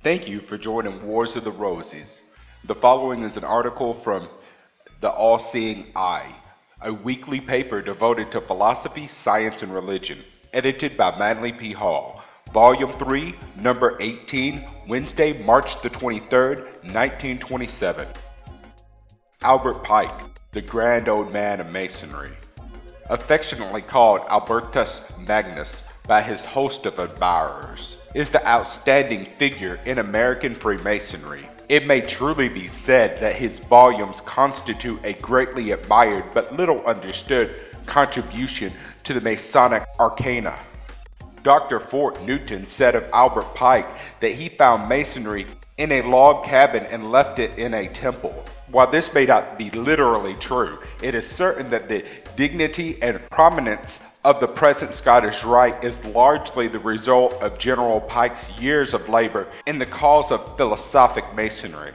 Thank you for joining Wars of the Roses. The following is an article from The All-Seeing Eye, a weekly paper devoted to philosophy, science, and religion, edited by Manly P. Hall. Volume 3, Number 18, Wednesday, March the 23rd, 1927. Albert Pike, the Grand Old Man of Masonry. Affectionately called Albertus Magnus by his host of admirers, is the outstanding figure in American Freemasonry. It may truly be said that his volumes constitute a greatly admired but little understood contribution to the Masonic arcana. Dr. Fort Newton said of Albert Pike that he found Masonry in a log cabin and left it in a temple. While this may not be literally true, it is certain that the dignity and prominence of the present Scottish Rite is largely the result of General Pike's years of labor in the cause of philosophic Masonry.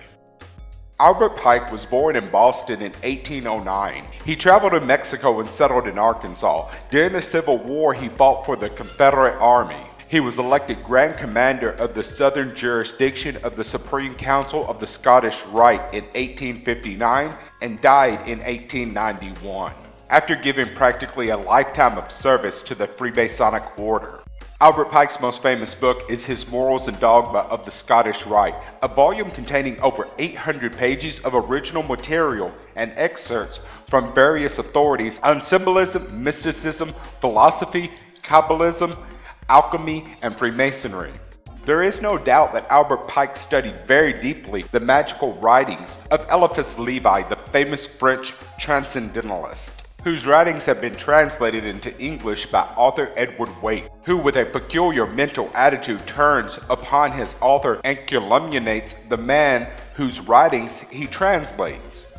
Albert Pike was born in Boston in 1809. He traveled to Mexico and settled in Arkansas. During the Civil War, he fought for the Confederate Army. He was elected Grand Commander of the Southern Jurisdiction of the Supreme Council of the Scottish Rite in 1859 and died in 1891, after giving practically a lifetime of service to the Freemasonic Order. Albert Pike's most famous book is his Morals and Dogma of the Scottish Rite, a volume containing over 800 pages of original material and excerpts from various authorities on symbolism, mysticism, philosophy, Kabbalism, alchemy, and Freemasonry. There is no doubt that Albert Pike studied very deeply the magical writings of Eliphas Levi, the famous French transcendentalist, whose writings have been translated into English by author Edward Waite, who with a peculiar mental attitude turns upon his author and calumniates the man whose writings he translates.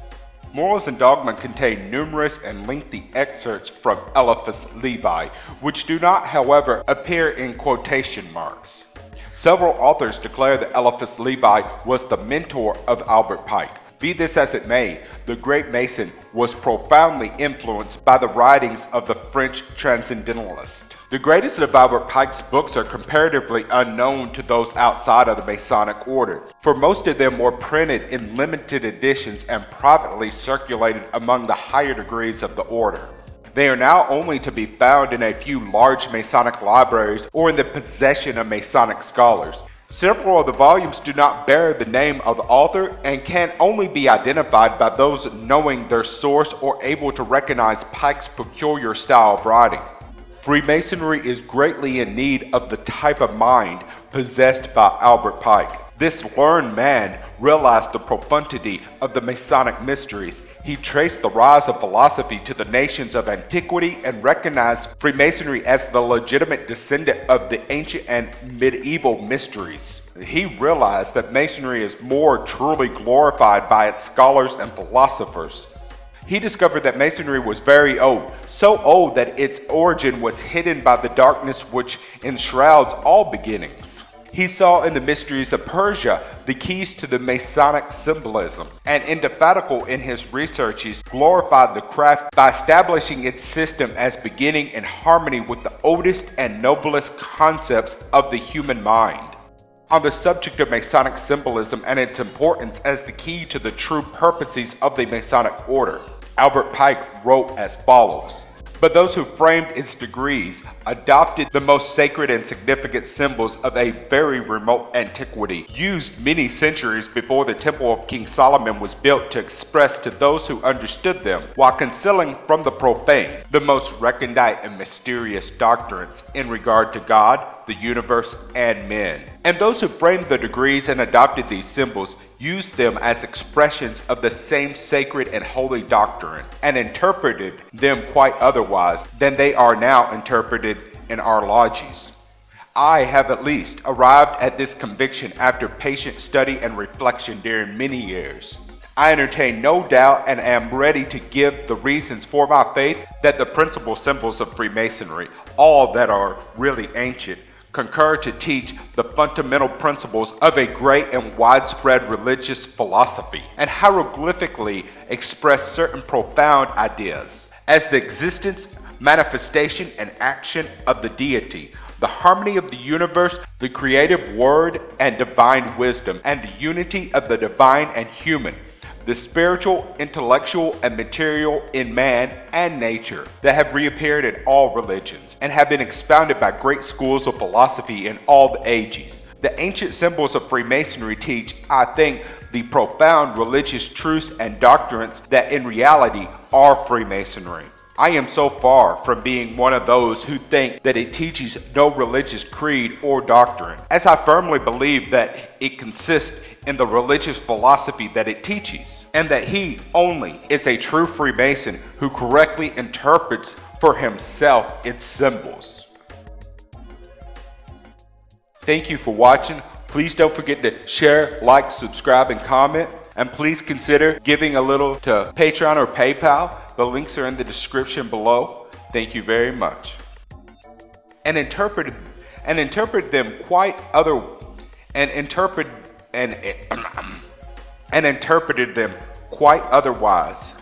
Morals and Dogma contain numerous and lengthy excerpts from Eliphas Levi, which do not, however, appear in quotation marks. Several authors declare that Eliphas Levi was the mentor of Albert Pike. Be this as it may, the great Mason was profoundly influenced by the writings of the French transcendentalist. The greatest of Albert Pike's books are comparatively unknown to those outside of the Masonic order, for most of them were printed in limited editions and privately circulated among the higher degrees of the order. They are now only to be found in a few large Masonic libraries or in the possession of Masonic scholars. Several of the volumes do not bear the name of the author and can only be identified by those knowing their source or able to recognize Pike's peculiar style of writing. Freemasonry is greatly in need of the type of mind possessed by Albert Pike. This learned man realized the profundity of the Masonic mysteries. He traced the rise of philosophy to the nations of antiquity and recognized Freemasonry as the legitimate descendant of the ancient and medieval mysteries. He realized that Masonry is more truly glorified by its scholars and philosophers. He discovered that Masonry was very old, so old that its origin was hidden by the darkness which enshrouds all beginnings. He saw in the mysteries of Persia the keys to the Masonic symbolism, and indefatigable in his researches, glorified the craft by establishing its system as beginning in harmony with the oldest and noblest concepts of the human mind. On the subject of Masonic symbolism and its importance as the key to the true purposes of the Masonic order, Albert Pike wrote as follows: "But those who framed its degrees adopted the most sacred and significant symbols of a very remote antiquity, used many centuries before the Temple of King Solomon was built to express to those who understood them, while concealing from the profane, the most recondite and mysterious doctrines in regard to God, the universe, and men. And those who framed the degrees and adopted these symbols used them as expressions of the same sacred and holy doctrine, and interpreted them quite otherwise than they are now interpreted in our lodges. I have at least arrived at this conviction after patient study and reflection during many years. I entertain no doubt and am ready to give the reasons for my faith that the principal symbols of Freemasonry, all that are really ancient, concur to teach the fundamental principles of a great and widespread religious philosophy, and hieroglyphically express certain profound ideas, as the existence, manifestation, and action of the deity, the harmony of the universe, the creative word and divine wisdom, and the unity of the divine and human, the spiritual, intellectual, and material in man and nature that have reappeared in all religions and have been expounded by great schools of philosophy in all the ages. The ancient symbols of Freemasonry teach, I think, the profound religious truths and doctrines that in reality are Freemasonry. I am so far from being one of those who think that it teaches no religious creed or doctrine, as I firmly believe that it consists in the religious philosophy that it teaches, and that he only is a true Freemason who correctly interprets for himself its symbols. Thank you for watching. Please don't forget to share, like, subscribe, and comment. And please consider giving a little to Patreon or PayPal. The links are in the description below. Thank you very much. And interpreted them quite other and interpreted them quite otherwise.